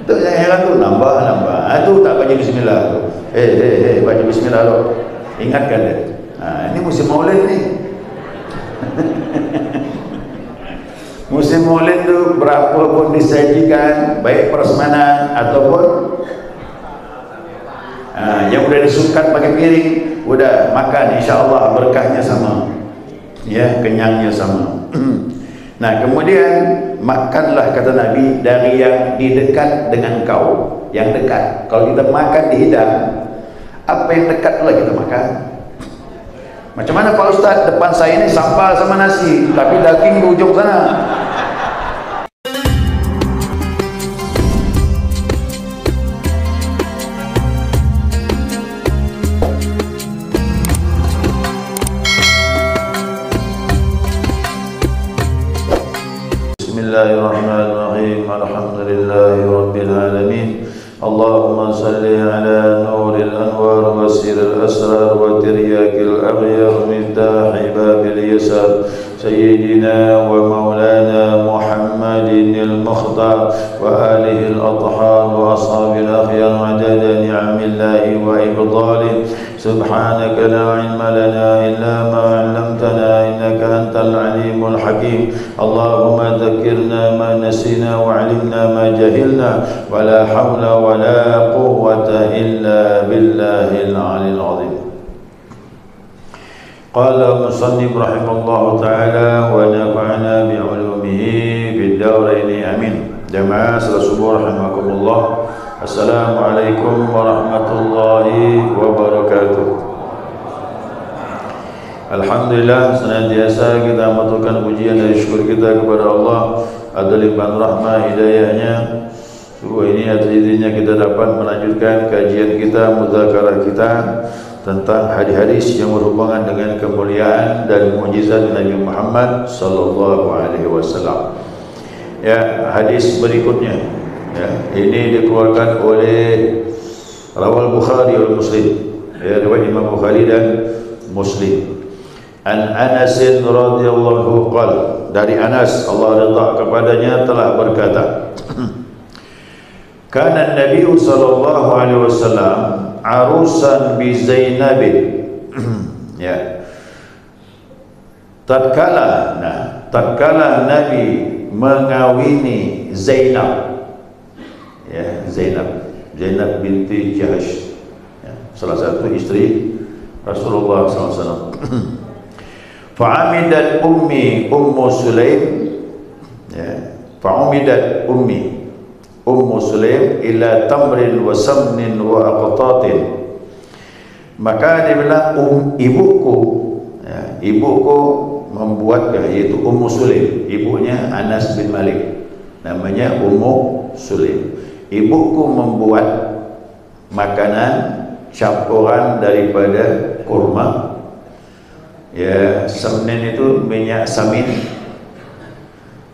Tu yang heran tu, nambah. Tu tak baca bismillah tu. Baca bismillah tu. Ingatkan dia. Ini musim Maulid ni. Musim Maulid tu berapa pun disajikan, baik prasmanan ataupun yang udah disukat pakai piring, udah makan, insya-Allah berkahnya sama. Ya, kenyangnya sama. Nah, kemudian makanlah kata Nabi dari yang di dekat dengan kau, yang dekat. Kalau kita makan di hidang, apa yang dekat lah kita makan. Macam mana Pak Ustaz, depan saya ini sambal sama nasi, tapi daging di ujung sana. Bismillahirrahmanirrahim. Alhamdulillahi rabbil alamin. Allahumma salli ala nuril anwar wa siril asrar wa tiryakil aghyar miftahi babil yasar sayyidina wa maulana Muhammadin al-mukhtar wa alihi al-athhar wa ashabil akhyar adada ni'amillahi wa ibdalih. Subhanaka la ilma lana illa ma 'allamtana innaka antal alimul hakim. Allahumma dhakkirna ma nasina wa 'allimna ma jahilna wa la hawla wa la quwwata illa billahil 'aliyyil 'azim. Qala musannif rahimallahu ta'ala wa nafa'na bi 'ulumihi fid darain amin. Jamaah salat subuh rahimakumullah. Assalamualaikum warahmatullahi wabarakatuh. Alhamdulillah, senantiasa kita mengaturkan pujian dan syukur kita kepada Allah atas limpahan rahmah hidayahnya. Subuh ini atas izinnya kita dapat melanjutkan kajian kita, mudzakarah kita tentang hadis-hadis yang berhubungan dengan kemuliaan dan mukjizat Nabi Muhammad sallallahu alaihi wasallam. Ya, hadis berikutnya ya, ini dikeluarkan oleh Rawal Bukhari dan Muslim, ya, riwayat Imam Bukhari dan Muslim. An Anas radhiyallahu qala, dari Anas Allah ridha kepadanya telah berkata, kana Nabi sallallahu alaihi wasallam arusan bi Zainab. Ya. Tatkala Nabi mengawini Zainab, ya, Zainab binti Jahash, ya, salah satu istri Rasulullah SAW. Fa'amidat Ummu Sulaim, ya, fa'amidat Ummu Sulaim ila tamrin wa samnin wa aqtatin. Maka dia bilang ibuku, ya, ibuku membuat, yaitu Ummu Sulaim, ibunya Anas bin Malik, namanya Ummu Sulaim. Ibuku membuat makanan campuran daripada kurma, ya, samnin itu minyak samin,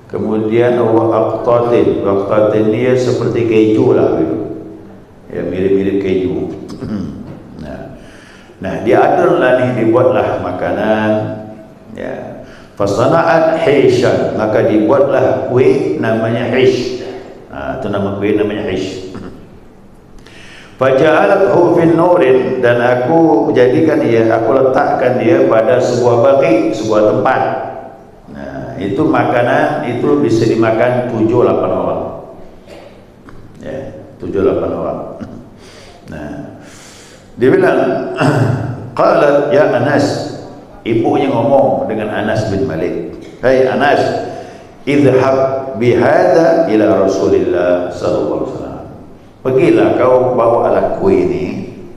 kemudian waqtatin dia seperti keju lah, ya, mirip-mirip keju. Nah, diadonlah nih, dibuatlah makanan, ya. Fasana'at hishan, maka dibuatlah kue namanya hish. Itu nama kue namanya hish. Faja'alathu fin nurin, dan aku jadikan dia, aku letakkan dia pada sebuah baki, sebuah tempat. Nah, itu makanan itu bisa dimakan 7-8 orang. Ya, 7-8 orang. Nah, dia bilang, qala ya Anas, ibunya ngomong dengan Anas bin Malik, hai Anas, idhhab bihada ila Rasulillah sallallahu alaihi wasallam. Pergilah kau bawalah kue ini,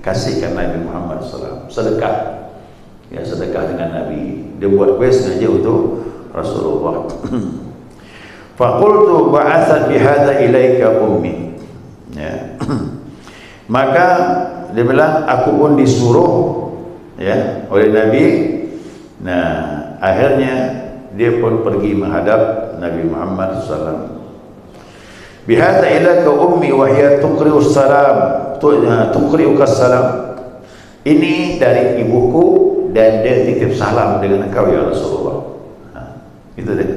kasihkan Nabi Muhammad SAW, sedekah, ya, sedekah dengan Nabi. Dia buat kue sengaja untuk Rasulullah. Faqultu ba'athat bihada ilaika ummi, ya. Maka dia bilang, aku pun disuruh, ya, oleh Nabi. Nah, akhirnya dia pun pergi menghadap Nabi Muhammad SAW. Bihadza ilaka ummi wa hiya tuqri'us salam, tuqri'ukas salam. Ini dari ibuku dan dia titip salam dengan engkau ya Rasulullah. Itu dia.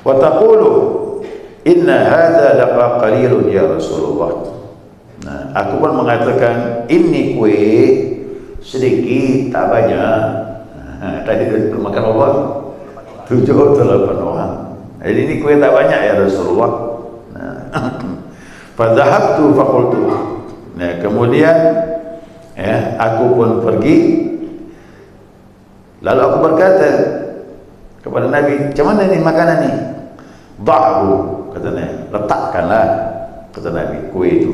Wa taqulu, inna hadza laqalilun ya Rasulullah. Nah, aku pun mengatakan ini kue sedikit, tak banyak. Tadi makan apa? 7 atau 8 orang. Jadi ini kue tak banyak ya Rasulullah. Fadhahabtu faqultu. Nah, kemudian ya, aku pun pergi. Lalu aku berkata kepada Nabi, "Macam mana ni makanan ni?" "Dha'hu," kata Nabi, "letakkanlah," kata Nabi, kue itu.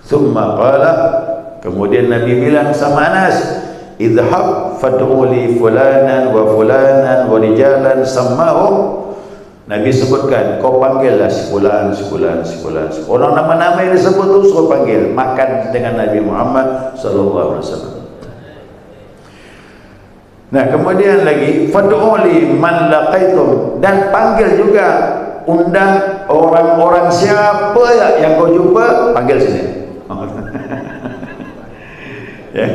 Thumma qala, kemudian Nabi bilang sama Anas, "Idhhab fad'u li fulanan wa fulanan wa rijalan sammahu." Nabi sebutkan, kau panggillah si fulan, si fulan, si fulan. Orang nama-nama yang disebut tu suruh panggil, makan dengan Nabi Muhammad sallallahu alaihi wasallam. Nah, kemudian lagi, fad'u li man laqaitum, dan panggil juga, undang orang-orang siapa yang kau jumpa, panggil sini. Ya.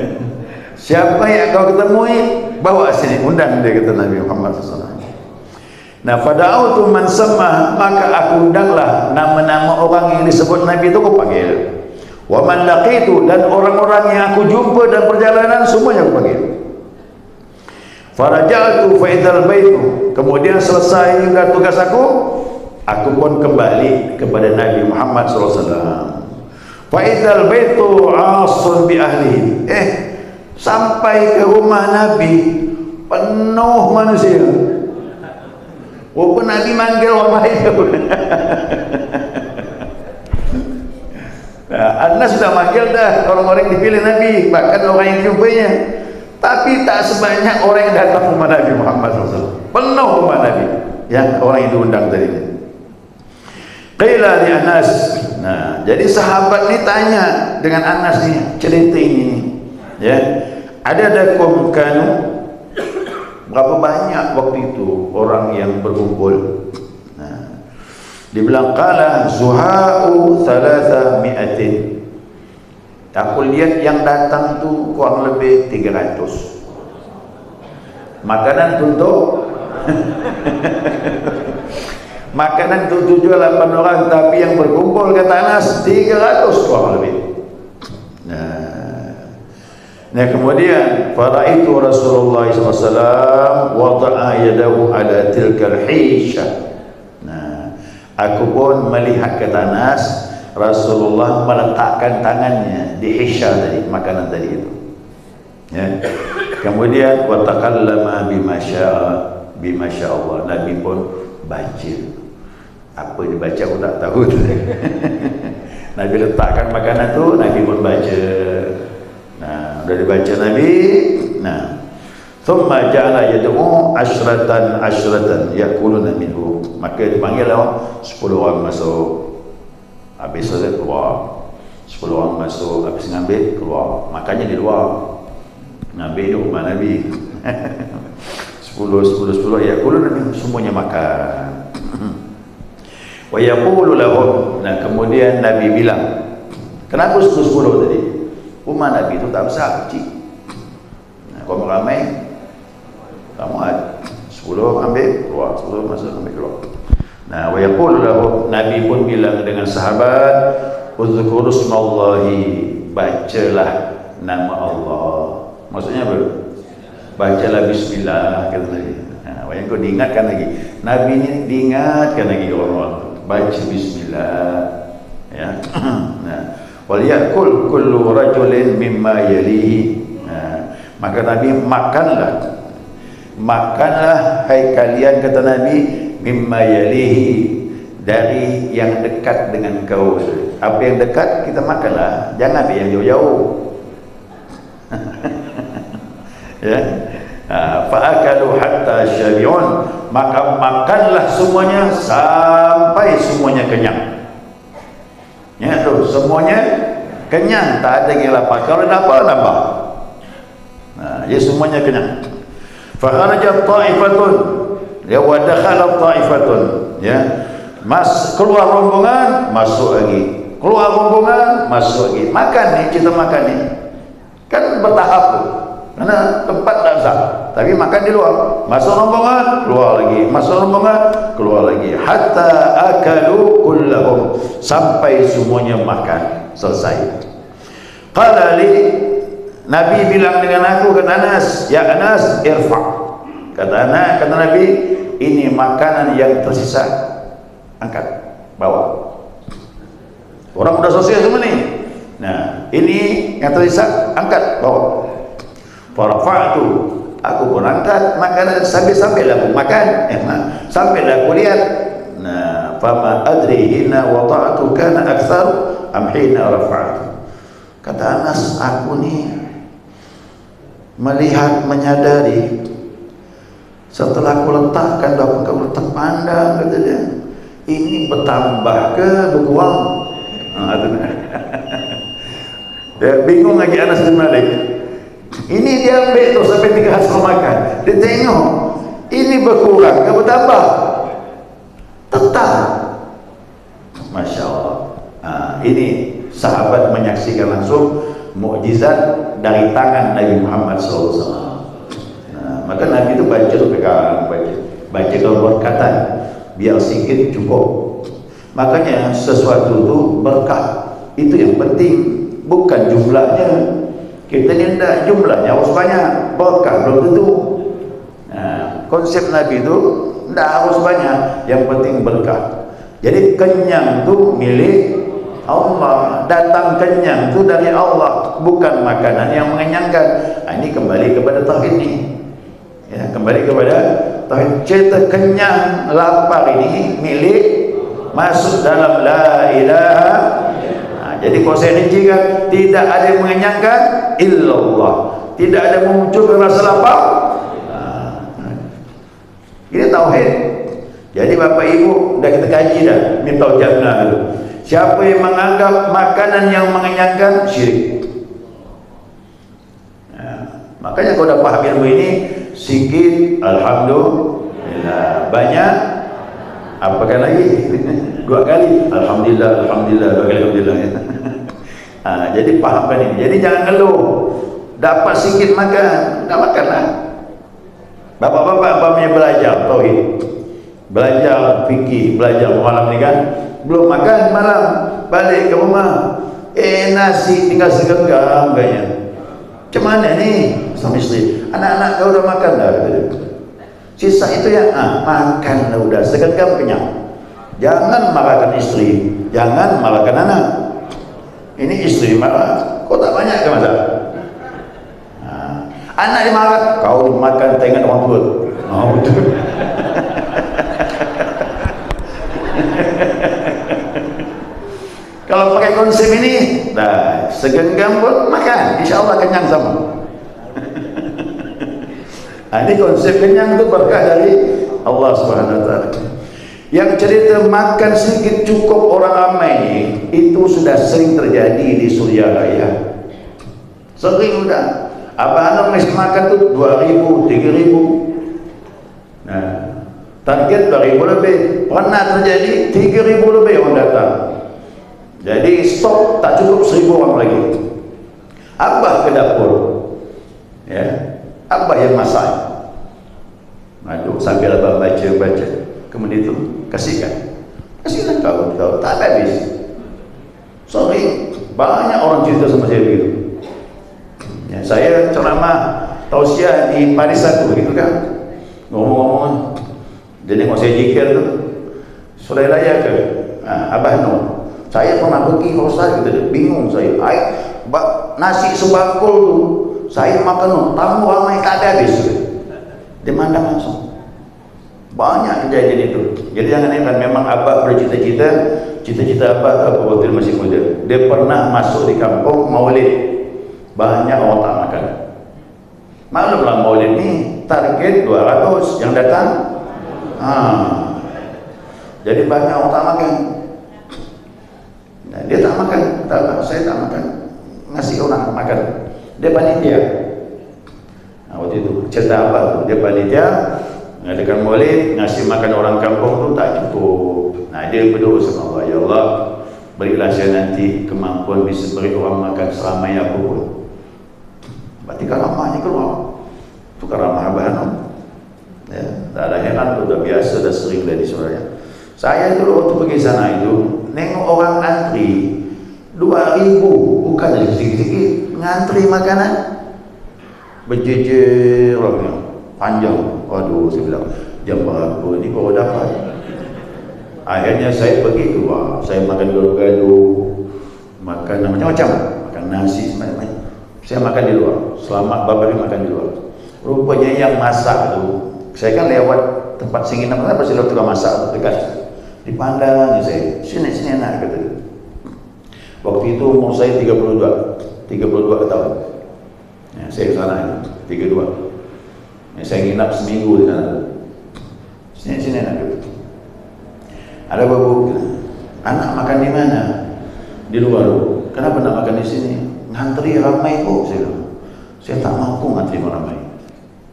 Siapa yang kau ketemui, bawa sini, undang dia, kata Nabi Muhammad SAW. Nah, fada'autu man sama, maka aku undanglah nama-nama orang yang disebut Nabi itu, aku panggil. Wa man laqitu, dan orang-orang yang aku jumpa dalam perjalanan, semuanya aku panggil. Faraja'tu fa idzal baitu, kemudian selesai juga tugas aku pun kembali kepada Nabi Muhammad SAW. Fa idzal baitu 'asun bi ahlihi, sampai ke rumah Nabi penuh manusia. Walaupun Nabi manggil orang lain. Nah, Anas sudah manggil dah orang-orang yang dipilih Nabi, bahkan orang yang dijumpainya. Tapi tak sebanyak orang yang datang ke rumah Nabi Muhammad SAW. Penuh rumah Nabi yang orang yang diundang tadi. Qila li Anas. Nah, jadi sahabat ni tanya dengan Anas ni cerita ini. Ya. Adadakum kanu, berapa banyak waktu itu orang yang berkumpul? Nah, dibilang qala zuha'u 300. Aku lihat yang datang tu kurang lebih 300. Makanan untuk makanan untuk 7-8 orang, tapi yang berkumpul kata Anas 300 kurang lebih. Nah, kemudian faraitu Rasulullah SAW wada'a yadahu ala tilkal hisha. Nah, aku pun melihat kata Anas, Rasulullah meletakkan tangannya di hisha tadi, makanan tadi itu. Ya. Kemudian wa takallama bima syaa Allah. Nabi pun baca. Apa dibaca aku tak tahu. Nabi letakkan makanan tu, Nabi pun baca. Nah, sudah dibaca Nabi. Nah, thumma ja'ala yad'u asyratan yakuluna minhu. Maka dipanggil 10 orang masuk. Habis selesai keluar. 10 orang masuk, habis ngambil keluar. Makannya di luar. Nabi di rumah Nabi. 10 yakuluna minhu, semuanya makan. Wa yaqulu lahum. Nah, kemudian Nabi bilang, kenapa 10 tadi? Rumah Nabi itu tak besar, kecil. Nah, kalau ramai, kamu ada 10 ambil keluar, 10 masuk ambil keluar. Nah, wa yaqulu lahu, Nabi pun bilang dengan sahabat, uzkuru smallahi, bacalah nama Allah. Maksudnya apa? Bacalah bismillah, kata Nabi. Nah, yang kau diingatkan lagi. Nabi ini diingatkan lagi orang-orang, baca bismillah. Ya. Nah, wal yakul kullu rajulin mimma yalihi. Nah, maka Nabi makanlah hai kalian, kata Nabi, mimma yalihi, dari yang dekat dengan kau. Apa yang dekat kita makanlah, jangan yang jauh-jauh. Ya. Fa'akalu hatta syabi'un, maka makanlah semuanya sampai semuanya kenyang. Ya tu, semuanya kenyang, tak ada yang lapar. Kalau lapar, nambah. Nah, ya semuanya kenyang. Fa kharaja ta'ifatun, ya wa dakhala ta'ifatun, ya. Keluar rombongan, masuk lagi. Keluar rombongan, masuk lagi. Makan ni, kita makan ni. Kan bertahap tu. Karena tempat tak besar. tapi makan di luar. Masuk rombongan, keluar lagi. Masuk rombongan, keluar lagi. Hatta akalu kullahum, sampai semuanya makan selesai. Qala li, Nabi bilang dengan aku, kata Anas, ya Anas, irfa. Kata Nabi, ini makanan yang tersisa, angkat, bawa. Orang sudah selesai semua ni. Nah, ini yang tersisa, angkat, bawa. Farafa'tu, aku pun angkat makanan sampai-sampailah aku makan. Sampailah aku lihat. Nah, fama adri hina wada'tu kana aktsar am hina rafa'tu. Kata Anas, aku ni melihat, menyadari setelah aku letakkan, aku letak pandang, kata dia, ini bertambah ke berkurang? Dia bingung lagi Anas bin Malik. Ini dia ambil tu sampai 3 hari makan. Dia tengok, ini berkurang ke bertambah? Tetap. Masya Allah. Ini sahabat menyaksikan langsung mukjizat dari tangan Nabi Muhammad SAW. Maka Nabi itu baca tu pegang, baca kalau berkata biar sikit cukup. Makanya sesuatu itu berkah, itu yang penting, bukan jumlahnya. Kita ni tidak jumlahnya harus banyak, berkah belum tentu. Konsep Nabi itu tidak harus banyak, yang penting berkah. Jadi kenyang tu milik Allah, datang kenyang tu dari Allah, bukan makanan yang mengenyangkan. Ini kembali kepada tauhid ni. Ya, kembali kepada tauhid. Cerita kenyang, lapar ini milik, masuk dalam la ilaha. Jadi kalau saya rincikan, tidak ada yang mengenyangkan illallah, tidak ada memunculkan rasa lapar. Ini tauhid. Jadi bapak ibu dah kita kaji dah Miftahul Jannah dulu. Siapa yang menganggap makanan yang mengenyangkan, syirik. Makanya kalau dah paham ilmu ini, sikit alhamdulillah, banyak apakah lagi? 2 kali alhamdulillah, alhamdulillah, 2 kali alhamdulillah. Jadi pahamkan ini. Jadi jangan ngeluh dapat sikit makan, tak makanlah. Bapak-bapak umpamanya belajar tauhid, belajar fikih, belajar malam ni kan, belum makan malam, balik ke rumah, nasi tinggal segenggam kayaknya. Macam mana ni? Sama isteri, anak-anak kau dah makan dah? Sisa itu ya, makan dah udah, segenggam kenyang. Jangan marahkan isteri, jangan marahkan anak. Ini isteri marah, kau tak banyak ke masa? Anak dia marah, kau makan tengok orang tua. Betul. Kalau pakai konsep ini, dah segenggam pun makan, insya Allah kenyang sama. Ini konsep kenyang itu berkah dari Allah Subhanahu Wa Taala. Yang cerita makan sedikit cukup orang ramai ini, itu sudah sering terjadi di Suria Raya. Sering sudah. Abang-abang mesti makan tu 2,000, 3,000. Nah, target 2,000 lebih. Pernah terjadi 3,000 lebih orang datang. Jadi stok tak cukup 1,000 orang lagi. Abah ke dapur, ya, abah yang masak. Aduh, sambil abah baca, kemudian itu kasihkan kau tak habis. Sorry, banyak orang cerita sama saya begitu. Ya, saya ceramah tausiah di Paris 1 gitu kan, ngomong-ngomong, jadi kalau saya zikir tu, Suraya Raya ke Abah Nur, saya pernah pergi Ustaz gitu, bingung saya, nasi sebangkul tu saya makan, tamu ramai tak ada habis. Dia mandang langsung. Banyak kejadian itu. Jadi jangan heran, memang Abah bercita-cita, cita-cita Abah apa waktu masih muda. Dia pernah masuk di kampung maulid, banyak orang tak makan. Maklumlah maulid ni target 200 yang datang. Jadi banyak orang tak makan. Nah, dia tak makan, saya tak makan, ngasih orang makan. Dia panitia. Waktu itu cerita apa tu? Dia panitia mengadakan maulid, ngasih makan orang kampung tu tak cukup. Nah, dia berdoa sama Allah, ya Allah, berilah saya nanti kemampuan bisa beri orang makan selamanya apapun. Berarti kan ramahnya keluar. Tu Tukar ramah Abah Hanum. Ya, tak ada heran, sudah biasa, sudah sering dari suaranya. Saya dulu waktu pergi sana itu nengok orang antri 2.000, bukan dari sedikit-sedikit ngantri makanan, berjejer orangnya panjang. Waduh, saya bilang jam berapa ni baru dapat. Akhirnya saya pergi keluar, saya makan gado-gado, makan macam-macam, makan nasi macam-macam. Saya makan di luar, selama beberapa hari makan di luar. Rupanya yang masak tu, saya kan lewat tempat singinan, kenapa saya lewat tukang masak dekat, dipandang saya, sini nak kata. Waktu itu umur saya 32 tahun. Ya, saya ke sana 32. Ya, saya nginap seminggu di sana. Sini nak kata. Ada babu, anak makan di mana? Di luar. Kenapa nak makan di sini? Ngantri ramai kok, saya bilang. Saya tak mampu ngantri ramai.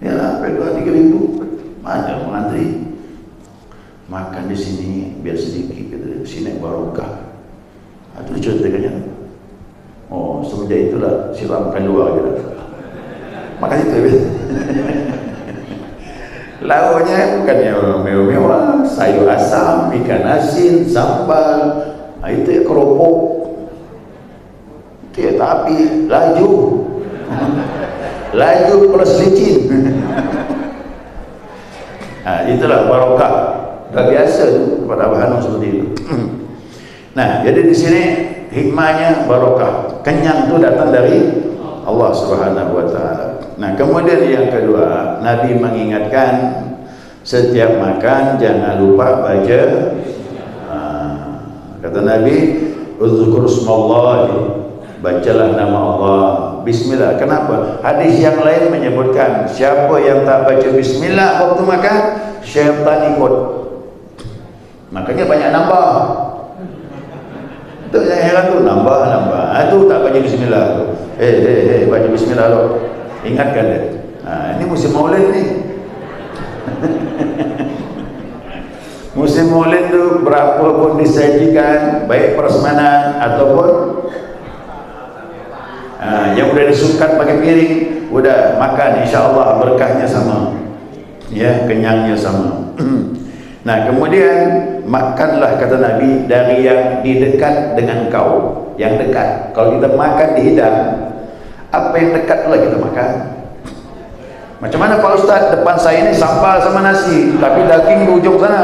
Ya lah, 2-3 ribu. Mana mengantri? Makan di sini biar sedikit, kata. Sini barokah. Itu diceritakannya. Oh, semenjak itulah sila makan luar je. Makan itu ya. Lauknya bukan yang mewah-mewah, sayur asam, ikan asin, sambal, itu ya keropok, itu ya tapi laju, laju plus licin. Nah, itulah barokah. Dah biasa tu pada Abah Hanum seperti itu. Nah, jadi di sini hikmahnya barokah. Kenyang tu datang dari Allah Subhanahu wa taala. Nah, kemudian yang kedua, Nabi mengingatkan setiap makan jangan lupa baca kata Nabi, "Udzkur smallahi", bacalah nama Allah, bismillah. Kenapa? Hadis yang lain menyebutkan siapa yang tak baca bismillah waktu makan, syaitan ikut. Makanya banyak nambah. Itu yang heran tu, nambah. Itu tak baca bismillah tu. Baca bismillah lo. Ingatkan dia. Ini musim Maulid ni. Musim Maulid tu berapa pun disajikan, baik prasmanan ataupun yang udah disukat pakai piring, udah makan, insya-Allah berkahnya sama. Ya, kenyangnya sama. Nah, kemudian makanlah kata Nabi dari yang di dekat dengan kau, yang dekat. Kalau kita makan di hidang, apa yang dekat lah kita makan. Macam mana Pak Ustaz, depan saya ini sambal sama nasi, tapi daging di ujung sana.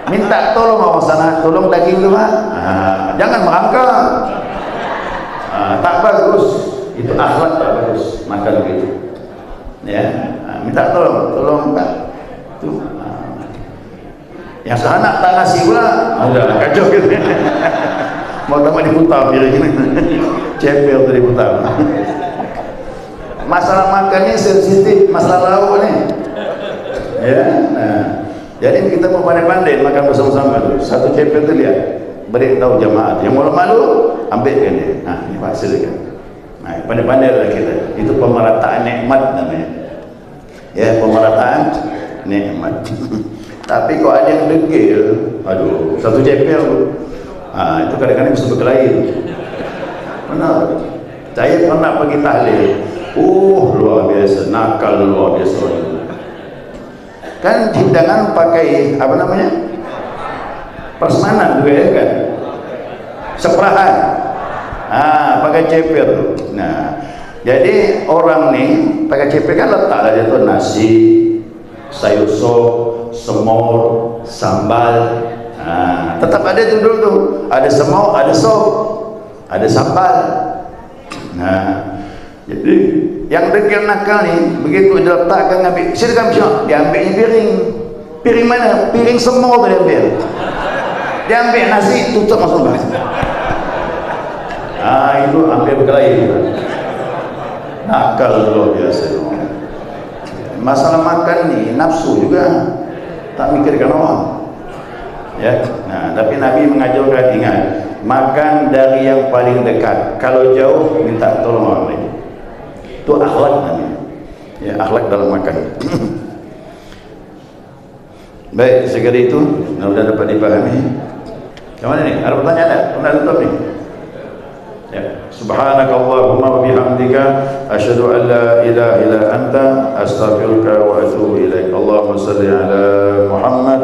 Minta tolong orang sana, tolong daging tu Pak. Jangan merangkak. Tak bagus. Itu akhlak tak bagus makan begitu. Ya, minta tolong Pak. Tu. Yang sana tak nasi pula, udah kacau gitu. Mau tambah diputar piring ini. Cepel tu diputar. Masalah makannya sensitif, masalah lauk ni. Ya, nah. Jadi kita mau pandai-pandai makan bersama-sama tu. Satu cepel tu lihat, beri tahu jemaat. Yang malu-malu, ambilkan dia. Nah, ini hasil kan. Nah, pandai-pandailah kita. Itu pemerataan nikmat namanya. Ya, pemerataan nikmat. Tapi kalau ada yang degil, aduh, satu cepel tu. Itu kadang-kadang bisa berkelahi. Benar. Saya pernah pergi tahlil. Luar biasa, nakal luar biasa. Kan hidangan pakai apa namanya? Prasmanan juga ya kan? Seperahan. Pakai cepel. Nah, jadi orang nih pakai cepel kan letaklah dia tu nasi, sayur sop, semur, sambal. Tetap ada tu dulu tu. Ada semur, ada sop, ada sambal. Nah, jadi yang degil nakal ni begitu diletakkan, ambil silakan Syah, dia ambilnya piring mana? Piring semua tu dia ambil. Dia ambil nasi, tutup masuk balik. Itu ambil berkelahi. Nakal luar biasa. Masalah makan ni nafsu juga, tak mikirkan orang. Ya, nah, tapi Nabi mengajarkan, ingat, makan dari yang paling dekat. Kalau jauh minta tolong orang lain. Itu akhlak namanya. Ya, akhlak dalam makan. Baik, sekali itu mudah dapat dipahami. Yang mana ni? Ada pertanyaan tak? Pernah tutup ni? Ya. Subhanakallahumma wa bihamdika asyhadu an la ilaha illa anta astaghfiruka wa atubu ilaik. Allahumma shalli ala Muhammad